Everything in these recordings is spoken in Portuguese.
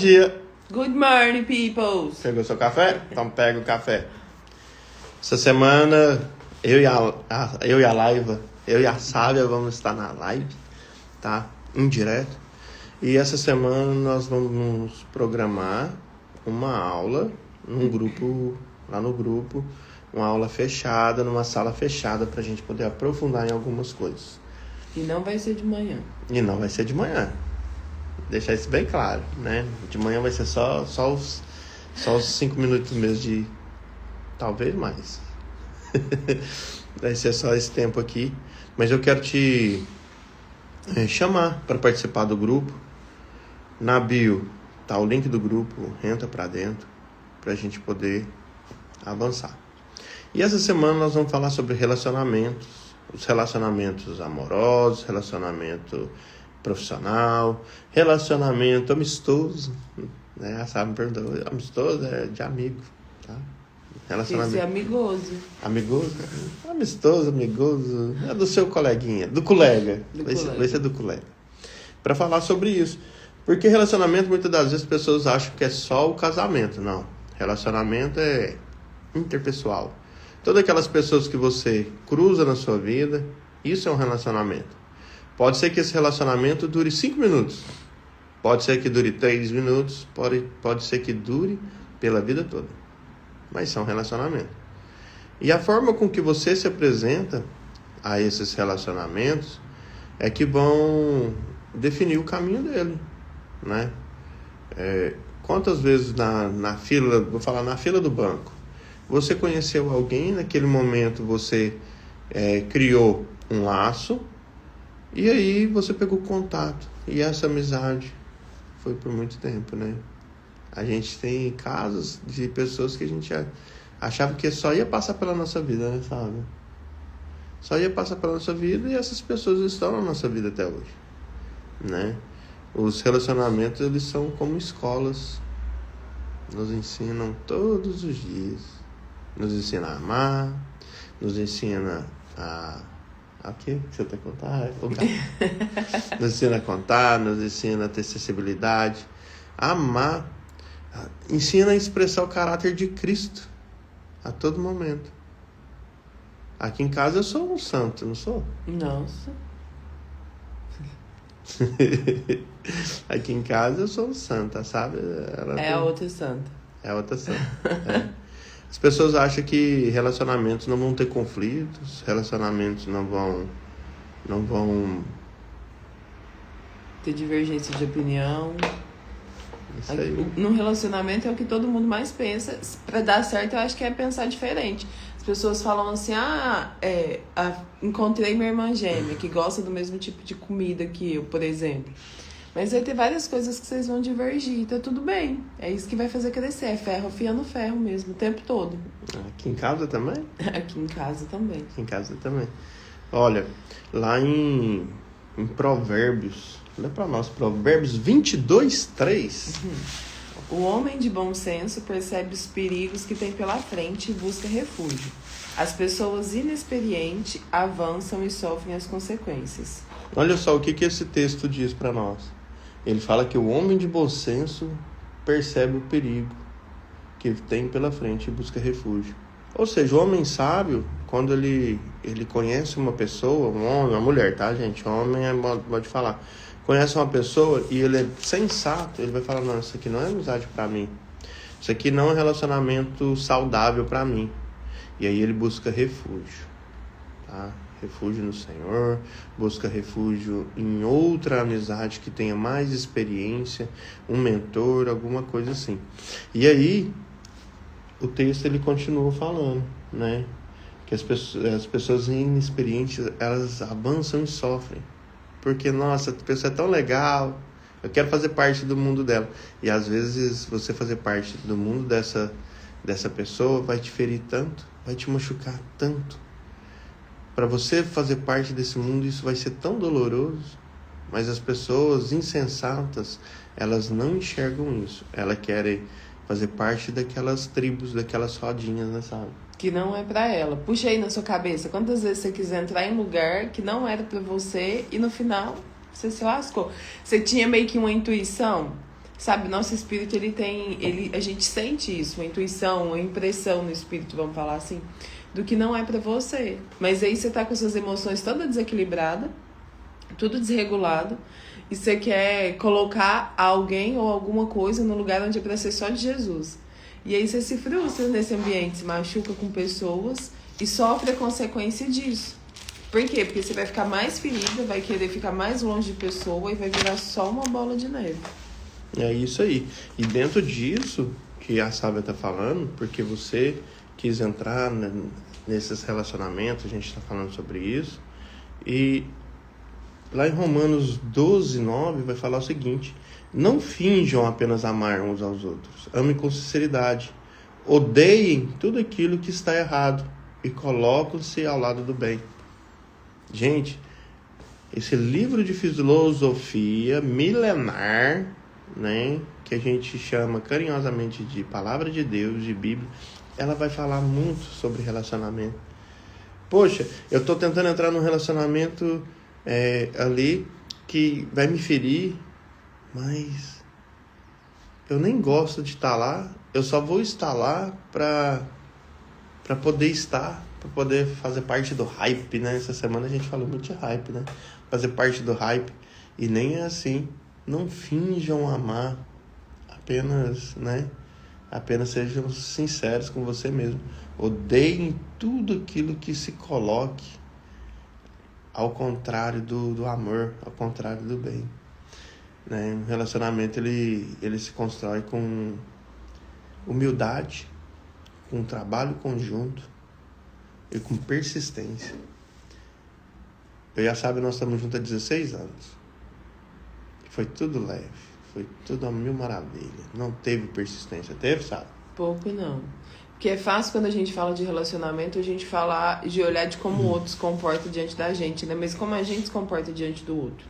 Dia. Good morning, peoples. Pegou seu café? Então pega o café. Essa semana, eu e a Sávia vamos estar na live, tá? Indireto. E essa semana nós vamos programar uma aula num grupo, lá no grupo, uma aula fechada, numa sala fechada, pra gente poder aprofundar em algumas coisas. E não vai ser de manhã. E não vai ser de manhã. Deixar isso bem claro, né? De manhã vai ser só os 5 minutos mesmo de... Talvez mais. Vai ser só esse tempo aqui. Mas eu quero te chamar para participar do grupo. Na bio tá o link do grupo. Entra para dentro pra gente poder avançar. E essa semana nós vamos falar sobre relacionamentos. Os relacionamentos amorosos, relacionamento profissional, relacionamento amistoso, né? A Sara me perguntou, amistoso é de amigo, tá? Relacionamento. Tem que ser amigoso. Amigoso? Amistoso, amigoso, é do seu coleguinha, do colega. Vai ser do colega. Para falar sobre isso. Porque relacionamento, muitas das vezes, as pessoas acham que é só o casamento. Não. Relacionamento é interpessoal. Todas aquelas pessoas que você cruza na sua vida, isso é um relacionamento. Pode ser que esse relacionamento dure 5 minutos. Pode ser que dure 3 minutos. Pode ser que dure pela vida toda. Mas são relacionamentos. E a forma com que você se apresenta a esses relacionamentos é que vão definir o caminho dele, né? Quantas vezes na fila, vou falar na fila do banco, você conheceu alguém, naquele momento você criou um laço, e aí você pegou contato. E essa amizade foi por muito tempo, né? A gente tem casos de pessoas que a gente achava que só ia passar pela nossa vida, né, sabe? Só ia passar pela nossa vida e essas pessoas estão na nossa vida até hoje, né? Os relacionamentos, eles são como escolas. Nos ensinam todos os dias. Nos ensina a amar, nos ensina o quê? Você tem que contar? Nos ensina a contar, nos ensina a ter sensibilidade, a amar, ensina a expressar o caráter de Cristo a todo momento. Aqui em casa eu sou um santo, não sou? Nossa. Aqui em casa eu sou um santo, sabe? A outra santa. É a outra santa. As pessoas acham que relacionamentos não vão ter conflitos, relacionamentos não vão ter divergência de opinião. Isso aí. No relacionamento é o que todo mundo mais pensa. Pra dar certo, eu acho que é pensar diferente. As pessoas falam assim, encontrei minha irmã gêmea, que gosta do mesmo tipo de comida que eu, por exemplo. Mas vai ter várias coisas que vocês vão divergir, tá tudo bem. É isso que vai fazer crescer, é ferro afiando ferro mesmo, o tempo todo. Aqui em casa também? Aqui em casa também. Aqui em casa também. Olha, lá em Provérbios, olha pra nós, Provérbios 22:3. O homem de bom senso percebe os perigos que tem pela frente e busca refúgio. As pessoas inexperientes avançam e sofrem as consequências. Olha só o que esse texto diz para nós. Ele fala que o homem de bom senso percebe o perigo que tem pela frente e busca refúgio. Ou seja, o homem sábio, quando ele conhece uma pessoa, um homem, uma mulher, tá, gente? Homem é modo de falar. Conhece uma pessoa e ele é sensato, ele vai falar, não, isso aqui não é amizade para mim. Isso aqui não é um relacionamento saudável para mim. E aí ele busca refúgio, tá? Refúgio no Senhor, busca refúgio em outra amizade que tenha mais experiência, um mentor, alguma coisa assim. E aí, o texto ele continua falando, né? Que as pessoas inexperientes, elas avançam e sofrem. Porque, nossa, a pessoa é tão legal, eu quero fazer parte do mundo dela. E às vezes, você fazer parte do mundo dessa pessoa vai te ferir tanto, vai te machucar tanto. Para você fazer parte desse mundo, isso vai ser tão doloroso. Mas as pessoas insensatas, elas não enxergam isso. Elas querem fazer parte daquelas tribos, daquelas rodinhas, né, sabe? Que não é pra ela. Puxa aí na sua cabeça. Quantas vezes você quiser entrar em lugar que não era pra você e no final você se lascou. Você tinha meio que uma intuição. Sabe, nosso espírito, a gente sente isso, uma intuição, uma impressão no espírito, vamos falar assim, do que não é pra você. Mas aí você tá com suas emoções toda desequilibrada, tudo desregulado, e você quer colocar alguém ou alguma coisa no lugar onde é pra ser só de Jesus. E aí você se frustra nesse ambiente, se machuca com pessoas e sofre a consequência disso. Por quê? Porque você vai ficar mais ferida, vai querer ficar mais longe de pessoa e vai virar só uma bola de neve. É isso aí. E dentro disso que a Sábia está falando, porque você quis entrar nesses relacionamentos, a gente está falando sobre isso, e lá em Romanos 12:9 vai falar o seguinte: não finjam apenas amar uns aos outros, amem com sinceridade, odeiem tudo aquilo que está errado e colocam-se ao lado do bem. Gente, esse livro de filosofia milenar, né, que a gente chama carinhosamente de Palavra de Deus, de Bíblia, ela vai falar muito sobre relacionamento. Poxa, eu estou tentando entrar num relacionamento ali que vai me ferir, mas eu nem gosto de estar lá, eu só vou estar lá para poder estar, para poder fazer parte do hype, né? Essa semana a gente falou muito de hype, né? Fazer parte do hype, e nem é assim. Não finjam amar, apenas, né? Apenas sejam sinceros com você mesmo. Odeiem tudo aquilo que se coloque ao contrário do amor, ao contrário do bem. Né? Um relacionamento ele se constrói com humildade, com trabalho conjunto e com persistência. Eu e a Sábia, nós estamos juntos há 16 anos. Foi tudo leve, foi tudo a mil maravilha. Não teve persistência, teve, sabe? Pouco não. Porque é fácil quando a gente fala de relacionamento, a gente falar de olhar de como o outro se comporta diante da gente, né? Mas como a gente se comporta diante do outro.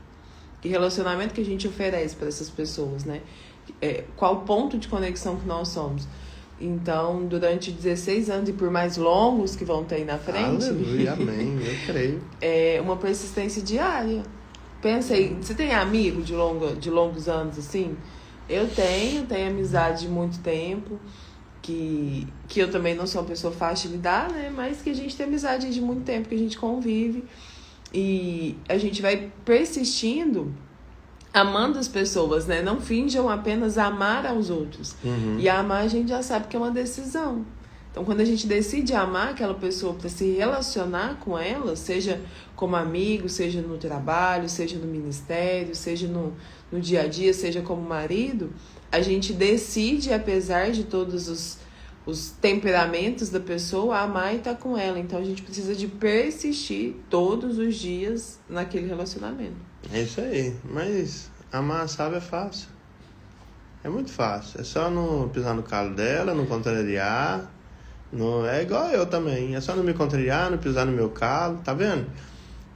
Que relacionamento que a gente oferece para essas pessoas, né? Qual o ponto de conexão que nós somos. Então, durante 16 anos e por mais longos que vão ter aí na frente... Aleluia, amém, eu creio. É uma persistência diária. Pensa aí, você tem amigo de longos anos, assim? Eu tenho amizade de muito tempo, que eu também não sou uma pessoa fácil de lidar, né? Mas que a gente tem amizade de muito tempo, que a gente convive. E a gente vai persistindo, amando as pessoas, né? Não finjam apenas amar aos outros. Uhum. E amar a gente já sabe que é uma decisão. Então, quando a gente decide amar aquela pessoa para se relacionar com ela, seja como amigo, seja no trabalho, seja no ministério, seja no dia a dia, seja como marido, a gente decide, apesar de todos os temperamentos da pessoa, amar e estar com ela. Então, a gente precisa de persistir todos os dias naquele relacionamento. É isso aí. Mas amar a Sábia é fácil. É muito fácil. É só não pisar no calo dela, não contrariar. Não, é igual eu também. É só não me contrariar, não pisar no meu calo. Tá vendo?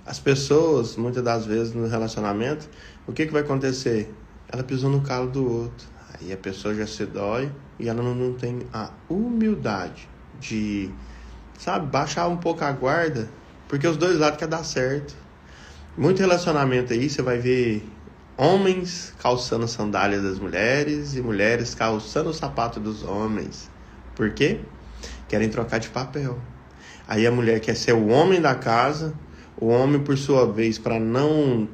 As pessoas, muitas das vezes no relacionamento, o que vai acontecer? Ela pisou no calo do outro. Aí a pessoa já se dói e ela não tem a humildade de, sabe, baixar um pouco a guarda, porque os dois lados querem dar certo. Muito relacionamento aí, você vai ver homens calçando sandálias das mulheres e mulheres calçando o sapato dos homens. Por quê? Querem trocar de papel. Aí a mulher quer ser o homem da casa, o homem, por sua vez, para não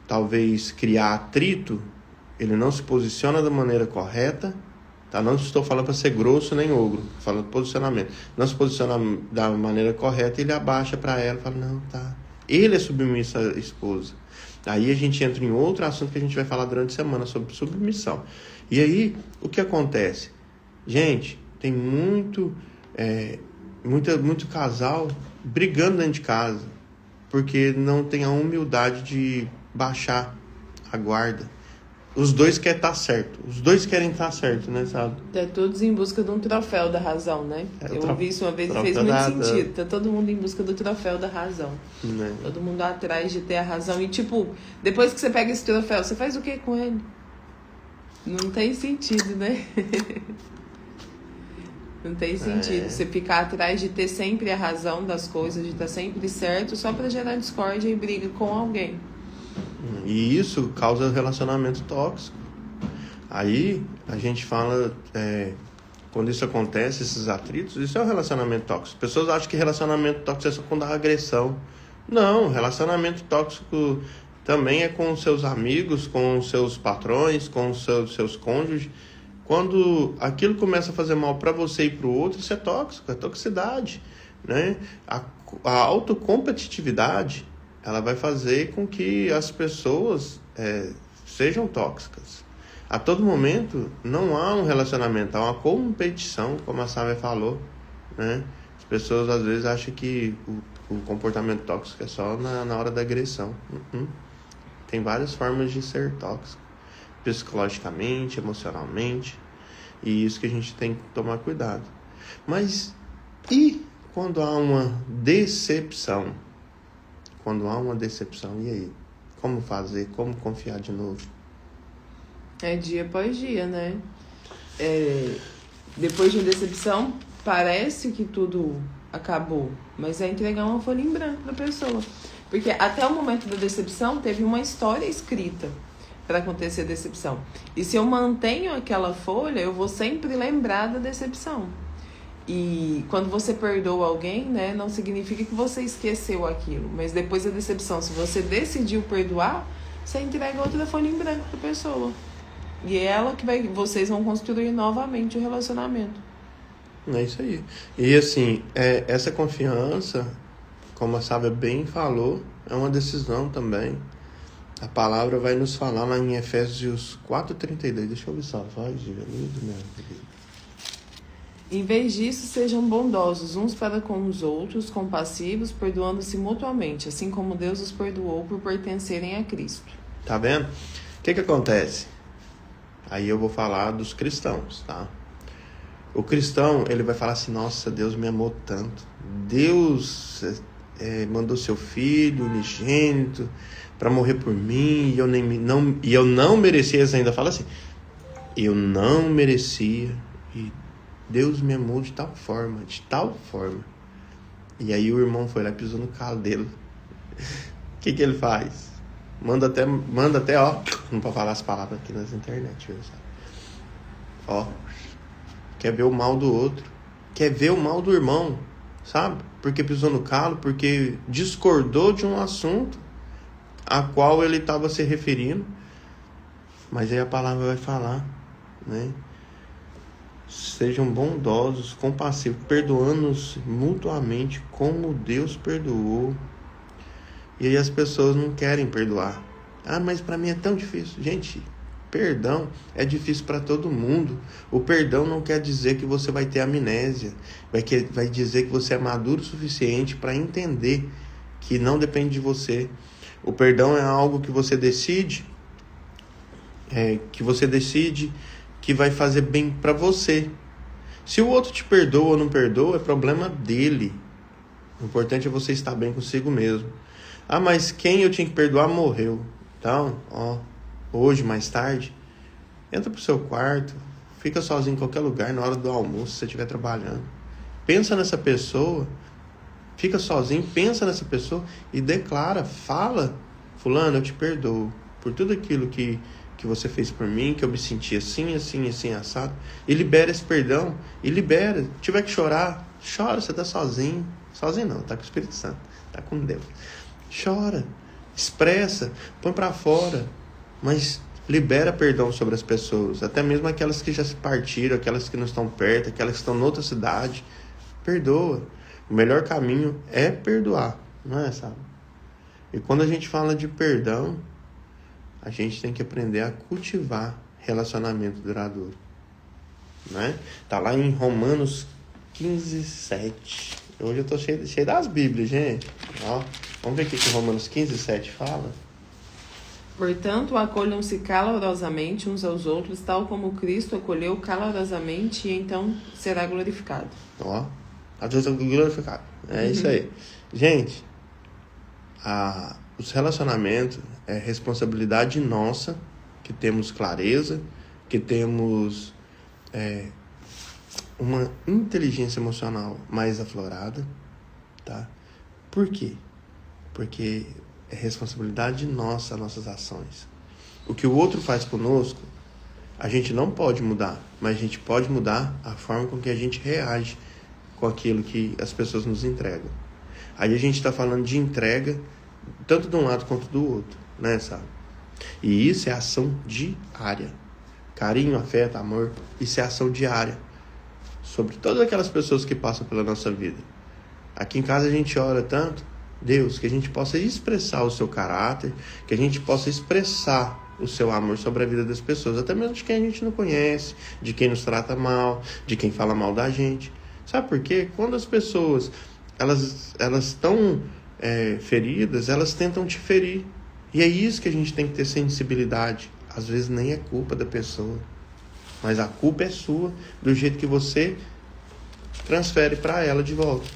talvez criar atrito, ele não se posiciona da maneira correta, tá? Não estou falando para ser grosso nem ogro, estou falando de posicionamento. Não se posiciona da maneira correta, ele abaixa para ela e fala, não, tá. Ele é submisso à esposa. Aí a gente entra em outro assunto que a gente vai falar durante a semana sobre submissão. E aí, o que acontece? Gente, tem muito casal brigando dentro de casa, porque não tem a humildade de baixar a guarda. Os dois querem estar certo. Os dois querem estar certo, né, sabe? Tá todos em busca de um troféu da razão, né? Eu ouvi isso uma vez e fez muito sentido. Tá todo mundo em busca do troféu da razão. Né? Todo mundo atrás de ter a razão. E, tipo, depois que você pega esse troféu, você faz o que com ele? Não tem sentido, né? Não tem sentido você ficar atrás de ter sempre a razão das coisas, de estar sempre certo, só pra gerar discórdia e briga com alguém. E isso causa relacionamento tóxico. Aí a gente fala, quando isso acontece, esses atritos, isso é um relacionamento tóxico. As pessoas acham que relacionamento tóxico é só quando há agressão. Não, relacionamento tóxico também é com seus amigos, com seus patrões, com seus cônjuges. Quando aquilo começa a fazer mal para você e para o outro, isso é tóxico, é toxicidade, né? A autocompetitividade, ela vai fazer com que as pessoas sejam tóxicas. A todo momento não há um relacionamento, há uma competição, como a Sávia falou, né? As pessoas às vezes acham que o comportamento tóxico é só na hora da agressão. Tem várias formas de ser tóxico, psicologicamente, emocionalmente, e isso que a gente tem que tomar cuidado. Mas e quando há uma decepção? Quando há uma decepção, e aí? Como fazer? Como confiar de novo? É dia após dia, né? Depois de uma decepção, parece que tudo acabou, mas é entregar uma folha em branco pra pessoa. Porque até o momento da decepção, teve uma história escrita para acontecer a decepção. E se eu mantenho aquela folha, eu vou sempre lembrar da decepção. E quando você perdoa alguém, né, não significa que você esqueceu aquilo. Mas depois da decepção, se você decidiu perdoar, você entrega outra folha em branco pra pessoa. E é ela que vocês vão construir novamente o relacionamento. É isso aí. E assim, essa confiança, como a Sábia bem falou, é uma decisão também. A palavra vai nos falar lá em Efésios 4:32. Deixa eu ver só, vai, Em vez disso, sejam bondosos uns para com os outros, compassivos, perdoando-se mutuamente, assim como Deus os perdoou por pertencerem a Cristo. Tá vendo? O que acontece? Aí eu vou falar dos cristãos, tá? O cristão, ele vai falar assim, nossa, Deus me amou tanto. Deus mandou seu filho unigênito para morrer por mim e eu não merecia. Eles ainda fala assim, eu não merecia e Deus me amou de tal forma. E aí o irmão foi lá e pisou no calo dele. O que ele faz? Manda até, ó, não pode falar as palavras aqui nas internet, viu, sabe? Ó, quer ver o mal do outro, quer ver o mal do irmão, sabe? Porque pisou no calo, porque discordou de um assunto a qual ele estava se referindo. Mas aí a palavra vai falar, né? Sejam bondosos, compassivos, perdoando-se mutuamente como Deus perdoou. E aí as pessoas não querem perdoar. Ah, mas para mim é tão difícil. Gente, perdão é difícil para todo mundo. O perdão não quer dizer que você vai ter amnésia. Vai dizer que você é maduro o suficiente para entender que não depende de você. O perdão é algo que você decide, que vai fazer bem para você. Se o outro te perdoa ou não perdoa, é problema dele. O importante é você estar bem consigo mesmo. Ah, mas quem eu tinha que perdoar morreu. Então, hoje, mais tarde, entra pro seu quarto, fica sozinho em qualquer lugar na hora do almoço, se você estiver trabalhando. Pensa nessa pessoa, fica sozinho, pensa nessa pessoa e declara, fala, fulano, eu te perdoo por tudo aquilo que você fez por mim, que eu me senti assim, assado. E libera esse perdão, e libera. Se tiver que chorar, chora, você tá sozinho. Sozinho não, tá com o Espírito Santo, tá com Deus. Chora, expressa, põe para fora, mas libera perdão sobre as pessoas, até mesmo aquelas que já se partiram, aquelas que não estão perto, aquelas que estão em outra cidade. Perdoa. O melhor caminho é perdoar, não é, sabe? E quando a gente fala de perdão, a gente tem que aprender a cultivar relacionamento duradouro, né? Tá lá em Romanos 15:7. Hoje eu tô cheio das Bíblias, gente. Ó, vamos ver o que Romanos 15:7 fala. Portanto, acolham-se calorosamente uns aos outros, tal como Cristo acolheu calorosamente e então será glorificado. Ó, a Deus é glorificado. É isso aí. Gente, os relacionamentos é responsabilidade nossa, que temos clareza, que temos uma inteligência emocional mais aflorada, tá? Por quê? Porque é responsabilidade nossa, nossas ações. O que o outro faz conosco A gente não pode mudar, mas a gente pode mudar a forma com que a gente reage com aquilo que as pessoas nos entregam. Aí a gente está falando de entrega, tanto de um lado quanto do outro, né, sabe? E isso é ação diária. Carinho, afeto, amor, isso é ação diária. Sobre todas aquelas pessoas que passam pela nossa vida. Aqui em casa a gente ora tanto, Deus, que a gente possa expressar o seu caráter, que a gente possa expressar o seu amor sobre a vida das pessoas, até mesmo de quem a gente não conhece, de quem nos trata mal, de quem fala mal da gente. Sabe por quê? Quando as pessoas elas estão feridas, elas tentam te ferir. E é isso que a gente tem que ter sensibilidade. Às vezes nem é culpa da pessoa, mas a culpa é sua, do jeito que você transfere para ela de volta.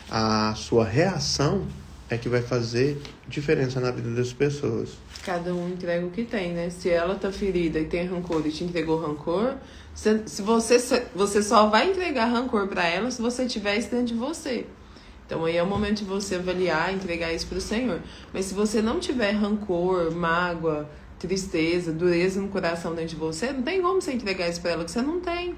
A sua reação é que vai fazer diferença na vida das pessoas. Cada um entrega o que tem, né? Se ela tá ferida e tem rancor e te entregou rancor, se você só vai entregar rancor para ela se você tiver isso dentro de você. Então aí é o momento de você avaliar, entregar isso pro Senhor. Mas se você não tiver rancor, mágoa, tristeza, dureza no coração dentro de você, não tem como você entregar isso para ela, que você não tem.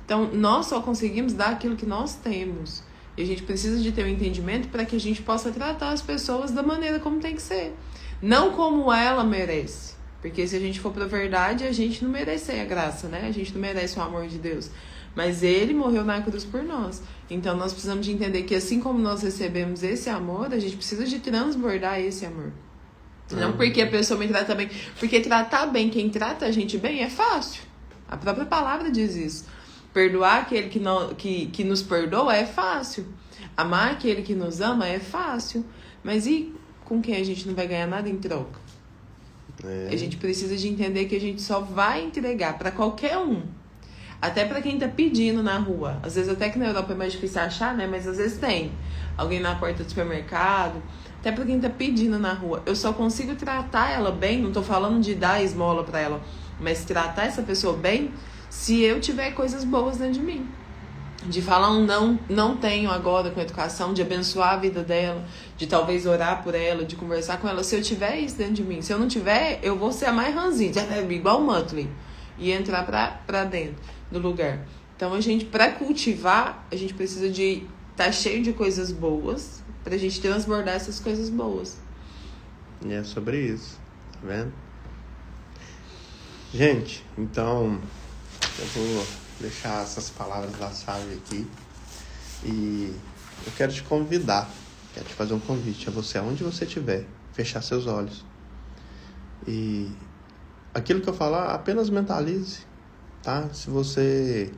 Então nós só conseguimos dar aquilo que nós temos. E a gente precisa de ter um entendimento para que a gente possa tratar as pessoas da maneira como tem que ser. Não como ela merece. Porque se a gente for pra verdade, a gente não merece a graça, né? A gente não merece o amor de Deus. Mas Ele morreu na cruz por nós. Então nós precisamos de entender que assim como nós recebemos esse amor, a gente precisa de transbordar esse amor. Não porque a pessoa me trata bem. Porque tratar bem quem trata a gente bem é fácil. A própria palavra diz isso. Perdoar aquele que nos perdoa é fácil. Amar aquele que nos ama é fácil. Mas e com quem a gente não vai ganhar nada em troca? A gente precisa de entender que a gente só vai entregar para qualquer um. Até para quem tá pedindo na rua. Às vezes até que na Europa é mais difícil achar, né? Mas às vezes tem. Alguém na porta do supermercado. Até para quem tá pedindo na rua. Eu só consigo tratar ela bem. Não tô falando de dar esmola para ela. Mas tratar essa pessoa bem se eu tiver coisas boas dentro de mim. De falar um não tenho agora com educação, de abençoar a vida dela, de talvez orar por ela, de conversar com ela. Se eu tiver isso dentro de mim, se eu não tiver, eu vou ser a mais ranzinha, igual o Muttley, e entrar pra dentro do lugar. Então a gente, pra cultivar, a gente precisa de estar cheio de coisas boas, pra gente transbordar essas coisas boas. E é sobre isso, tá vendo? Gente, então eu vou deixar essas palavras da chave aqui e eu quero te convidar, quero te fazer um convite a você, aonde você estiver, fechar seus olhos e aquilo que eu falar, apenas mentalize, tá? Se você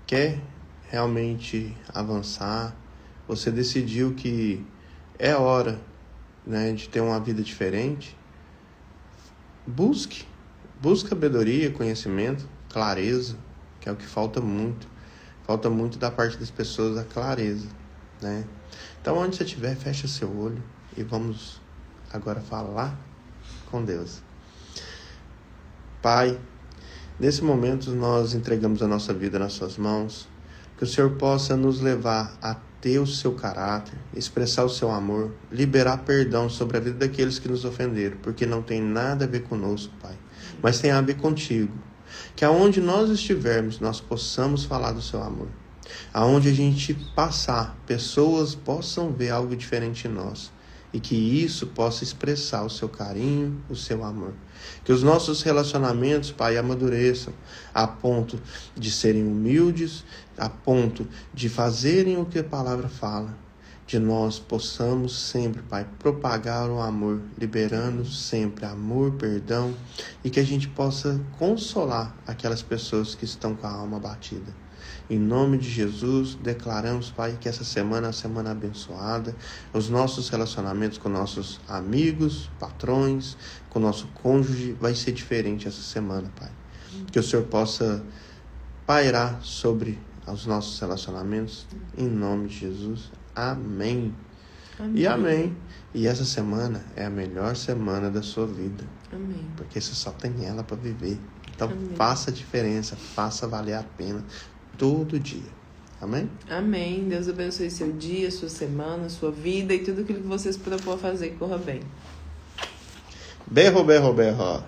quer realmente avançar, você decidiu que é hora, né, de ter uma vida diferente, busque sabedoria, conhecimento, clareza, que é o que falta muito da parte das pessoas, a clareza, né? Então onde você estiver, fecha seu olho e vamos agora falar com Deus. Pai, nesse momento nós entregamos a nossa vida nas suas mãos, que o Senhor possa nos levar a ter o seu caráter, expressar o seu amor, liberar perdão sobre a vida daqueles que nos ofenderam, porque não tem nada a ver conosco, Pai, mas tem a ver contigo. Que aonde nós estivermos, nós possamos falar do seu amor. Aonde a gente passar, pessoas possam ver algo diferente em nós. E que isso possa expressar o seu carinho, o seu amor. Que os nossos relacionamentos, Pai, amadureçam a ponto de serem humildes, a ponto de fazerem o que a palavra fala. De nós possamos sempre, Pai, propagar o amor, liberando sempre amor, perdão, e que a gente possa consolar aquelas pessoas que estão com a alma batida. Em nome de Jesus, declaramos, Pai, que essa semana é uma semana abençoada, os nossos relacionamentos com nossos amigos, patrões, com nosso cônjuge, vai ser diferente essa semana, Pai. Que o Senhor possa pairar sobre os nossos relacionamentos, em nome de Jesus. Amém. E amém. E essa semana é a melhor semana da sua vida. Amém. Porque você só tem ela para viver. Então Amém. Faça a diferença, faça valer a pena todo dia. Amém? Amém. Deus abençoe seu dia, sua semana, sua vida e tudo aquilo que você se propôs a fazer que corra bem. Berro, berro, berro.